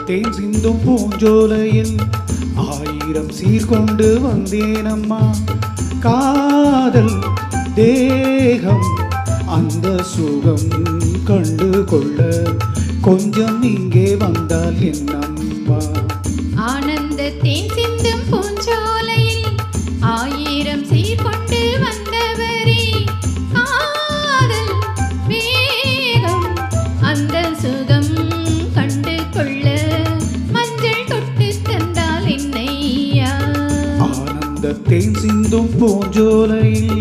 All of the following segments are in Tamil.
தேன் சிந்தும் பூஞ்சோலையில் ஆயிரம் சீர்கொண்டு வந்தேனம்மா. காதல் தேகம் அந்த சுகம் கண்டு கொள்ள கொஞ்சம் இங்கே வந்தால் என்னம்மா. ஆனந்த தேன் சிந்தும் பூஞ்சோலையில் ஆயிரம் சீர்கொண்டு வந்தவரே, காதல் வேகம் அந்த சுகம் கண்டு கொள்ள மஞ்சள் தொட்டு தந்தால் என்னையா. ஆனந்த தேன் சிந்தும் பூஞ்சோலையில்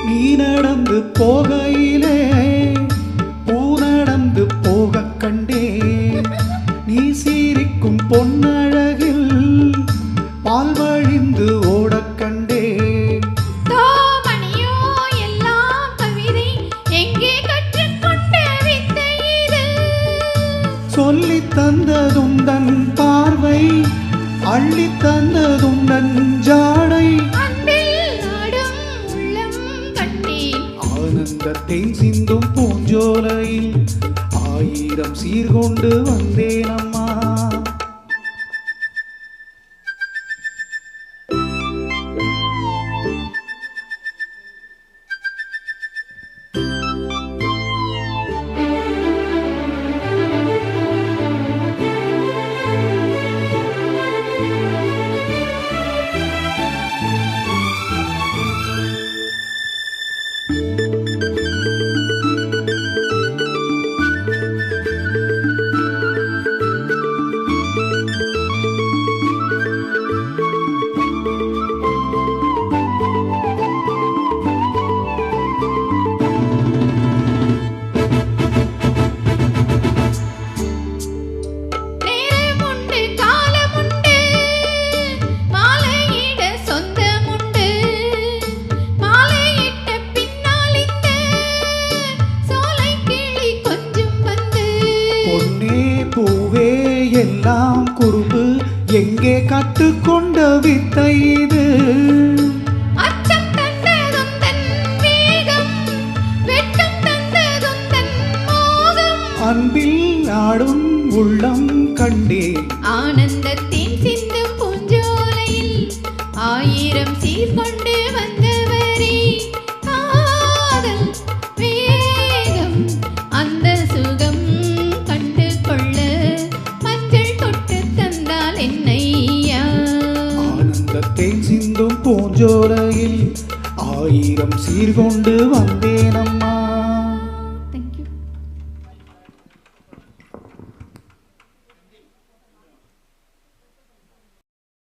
நீ நடந்து போகையிலே பூ நடந்து போக கண்டே. நீ சீரிக்கும் பொன்னழகில் பால் வழிந்து ஓட கண்டே. தோமணியோ எல்லாம் கவிதை எங்கே கற்றுக்கொண்ட வித்தை இது. சொல்லி தந்ததுந்தன் பார்வை அள்ளி தந்ததுந்தன் ஜாடை. ஆனந்த தேன் சிந்தும் பூஞ்சோலையில் ஆயிரம் சீர்கொண்டு வந்தேனம்மா. பூவே எல்லாம் குறும்பு எங்கே கற்றுக்கொண்ட வித்தை இது. அச்சம் தந்ததும் தன் வேகம், வெட்கம் தந்ததும் தன் மோகம். அன்பில் ஆடும் உள்ளம் கண்டே. ஆனந்தத்தின் சிந்தும் பூஞ்சோலையில் ஆயிரம் சீர்கொண்டு வந்தவரே, காதல் வேகம் அந்த சுகம் கண்டு கொள்ள மஞ்சள் தொட்டு தந்தால் என்னையா. ஆனந்த தேன் சிந்தும் பூஞ்சோலையில் ஆயிரம் சீர்கொண்டு வந்தேனம்மா.